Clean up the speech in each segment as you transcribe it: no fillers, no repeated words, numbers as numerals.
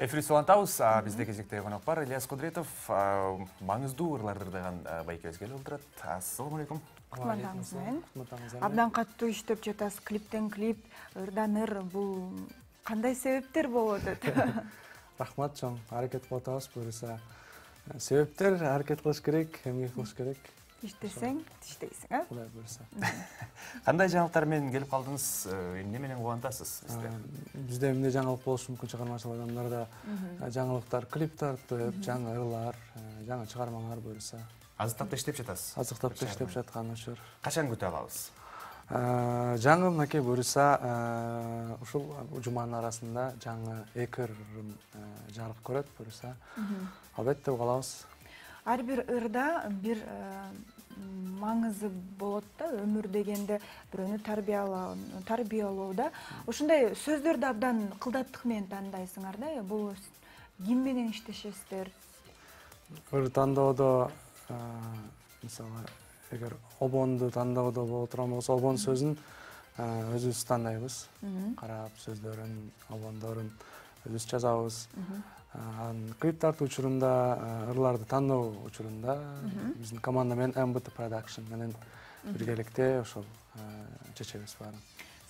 Эфир суантабыз, бізде кезекте қонақ бар. Ильяс Кудретов маңыздуу ырлардырдаган байкебизге олтурат. Ассаламу алейкум. Кутмандаңызбен. Абдан каттуу иштеп жатасыз. Клиптен клип, ырдан ыр. Бул кандай себептер болот? Рахмат чоң. Аракет кылып атабыз буюрса. Себептер аракет кылыш керек, эмгек кылыш керек. Иштесең, иштейсиң, а? Кудай буюрса. Кандай жаңылыктар менен келип калдыңыз? Эмне менен кубантасыз бизде? Бизде эмне жаңылык болушу мүмкүн, чыгармачыл адамдарда жаңылыктар, клип тартып, жаңы ырлар, жаңы чыгармалар буюрса. Азыктап иштеп жатасыз. Азыктап иштеп жаткан учур. Качан күтө алабыз? Жаңы мынакей буюрса, ушул жуманын арасында жаңы 2 ырым жарык көрөт буюрса. Албетте угалабыз. Ар бир ырда бир маңызы болот да, өмүр дегенде бирөөнү тарбиялоодо. Ошондой сөздөрдү абдан кылдаттык менен тандайсыңар да. Бул ким менен иштешесиздер? Ыр тандоодо, мисалы, эгер обонду тандоодо боло турган болсо, обон сөзүн өзүбүз тандайбыз. Карап сөздөрүн, обондорун өзүбүз жазабыз. Клип тартуу учурунда, ырларды тандоо учурунда биздин команда менен MBT Production менен биргеликте ошол чечебиз баарын.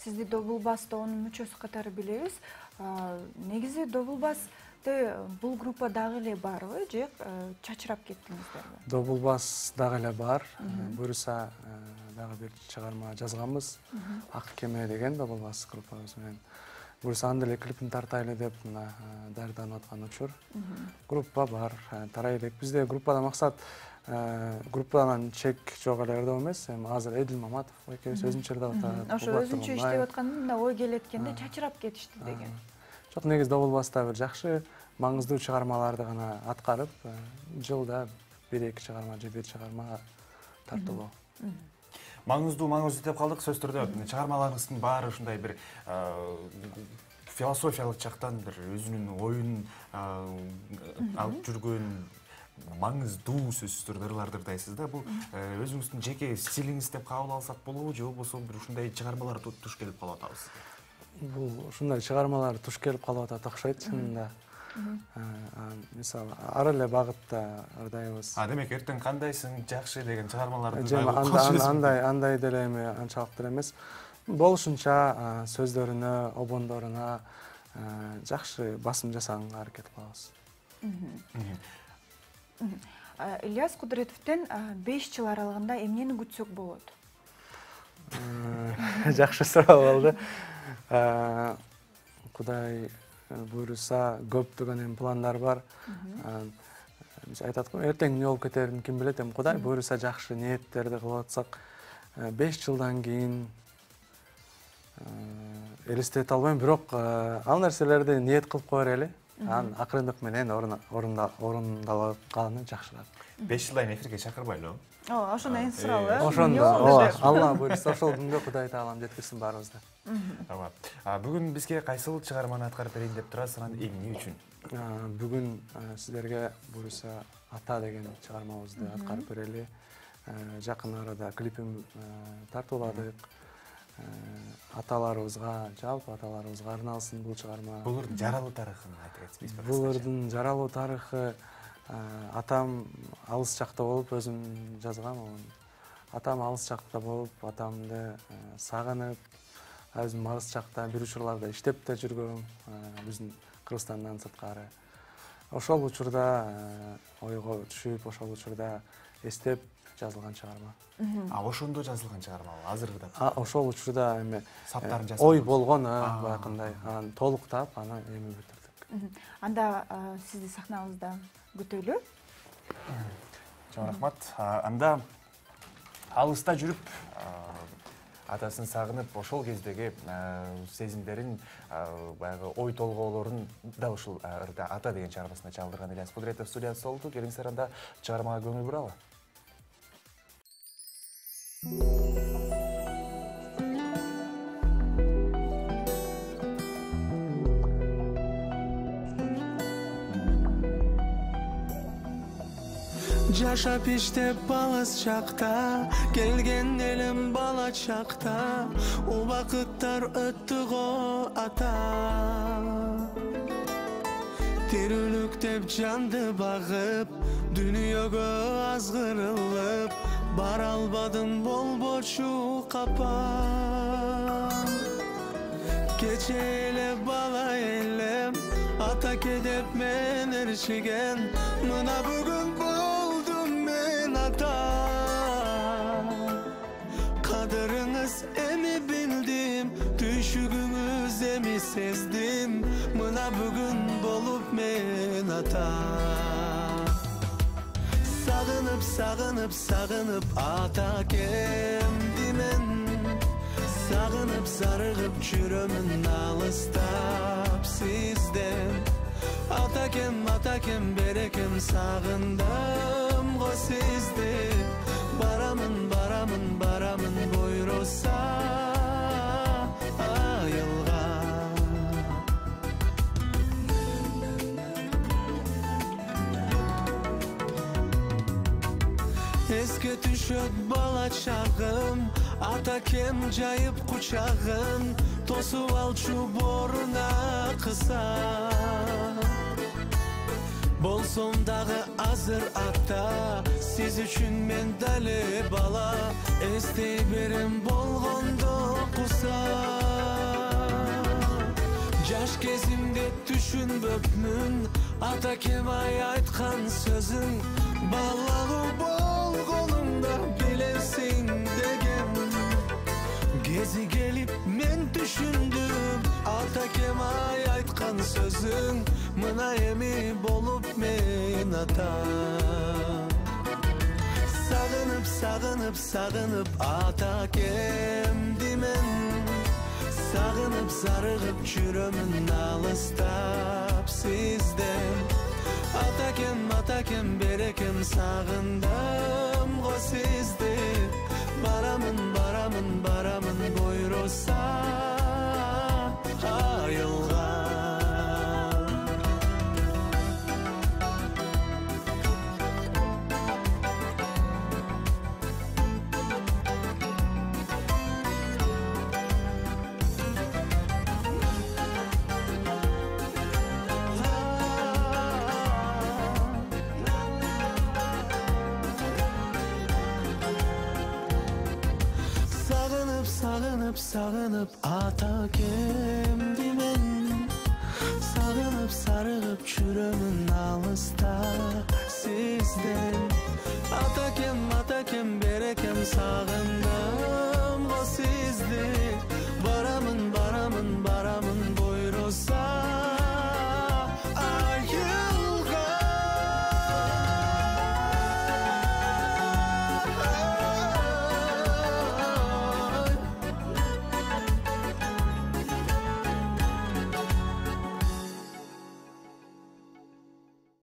Сизди Double Bass'тын мүчөсү катары билебиз. Негизи Double Bass'те бул группа дагы эле барбы, же чачырап кеттиңиздерби? Double Bass дагы эле бар. Буюрса дагы бир чыгарма жазганбыз. Ак кеме деген Double Bass группабыз менен. Буюрса анда эле клипин тартайлы деп даярданып аткан учур. Группа бар, тарай элек. Бизде группада максат группадан чек жок эле ырдоо эмес. Азыр Эдил Маматов экөөбүз өзүнчө ырдап атат. Ошо өзүнчө иштеп атканда ой келет экенде чачырап кетишти деген. Жок, негизи Double Bass'та бир жакшы, маңыздуу чыгармаларды гана аткарып, жылда 1-2 чыгарма же 1 чыгарма тартылуу. Маңыздуу деп калдык. Сөз түрдө чыгармаларыңыздын баары ушундай бир философиялык жактан бир өзүнүн оюн алып жүргөн маңыздуу сөздөрдү ырлардырдайсыз да. Бул өзүңүздүн жеке стилиңиз деп кабыл алсак болобу, же болбосо бир ушундай чыгармалар туш келип калып атабыз? Бул ушундай чыгармалар туш келип калып атат окшойт чынында. Мисалы, ар эле багытта ырдайбыз. Демек эртең кандайсың, жакшы деген чыгармаларды андай деле эми анчалык деле эмес. Болушунча сөздөрүнө, обондоруна жакшы басым жасаганга аракет кылабыз. Ильяс Кудретовден 5 жыл аралыгында эмнени күтсөк болот? Жакшы суроо болду. Кудай буюрса, көптөгөн пландар бар. Биз айтат го, эртең эмне болуп кетерин ким билет, Кудай буюрса жакшы ниеттерди кылып атсак, 5 жылдан кийин элестете албайм, бирок ал нерселерди ниет кылып кое берели. Анан акырындык менен орундалганы жакшыраак. 5 жылдан эфирге чакырбайлы. Ошондой суроолор. Ошондо Алла буюрса ошол күнгө Кудай таалам жеткирсин баарыбызды. Бүгүн бизге кайсыл чыгарманы аткарып берейин деп турасыз, анан эмне үчүн? Бүгүн сиздерге буюрса Ата деген чыгармабызды аткарып берели. Жакын арада клипин тартууладык. Аталарыбызга, жалпы аталарыбызга арналсын бул чыгарма. Булардын жаралуу тарыхын айтып кетсеңиз. Булардын жаралуу тарыхы, атам алыс жакта болуп өзүм жазгам. Атам алыс жакта болуп, атамды сагынып, өзүм алыс жакта бир учурларда иштеп да жүргөм, биздин Кыргызстандан сырткары. Ошол учурда ойго түшүп, ошол учурда эстеп жазылган чыгарма. Ошондо жазылган чыгарма ал, азыркыда. Ошол учурда эми саптарын жазып ой болгон, баягындай, анан толуктап, анан эми бүтүрдүк. Анда сизди сахнабызда күтөлү. Чоң рахмат. Анда алыста жүрүп, атасын сагынып, ошол кездеги сезимдерин, баягы ой толгоолорун да ушул ырда Ата деген чыгармасында чалдырган Ильяс Кудретов студияда болду. Келиңиздер, анда чыгармага көңүл буралы. Жашап иштеп балыс чакта, келген элим бала чакта, убакыттар өттү го ата. Тирүүлүк деп жанды багып, дүйнөгө азгырылып, бара албадым болбочу капа. Кече эле бала элем, атаке деп мен ээрчиген, мына бүгүн болдум мен ата. Кадырыңыз эми билдим, түйшүгүңүз эми сездим, мына бүгүн болуп мен ата. Сагынып, сагынып, сагынып атакемди мен, сагынып, зарыгып жүрөмүн алыстап сизден. Атакем, атакем, берекем, сагындым го сизди. Барамын, барамын, барамын буйруса айылга. Эске түшөт бала чагым, атакем жайып кучагын, тосуп алчу боруна кыса. Болсом дагы азыр ата, сиз үчүн мен дале бала, эстей берем болгондо куса. Жаш кезимде түшүнбөпмүн, атакем айткан сөзүн, балалуу болгонумда билесиң деген. Кези келип мен түшүндүм, атакем айткан сөзүң, мына эми болуп мен ата. Сагынып, сагынып, сагынып атакемди мен, сагынып, зарыгып жүрөмүн алыстап сизден. Атакем, атакем, берекем, сагындым го сизди. Барамын, барамын, барамын буйруса айылга. Сагынып, сагынып атакемди мен, сагынып, зарыгып жүрөмүн алыста сизден. Атакем, атакем, берекем, сагындым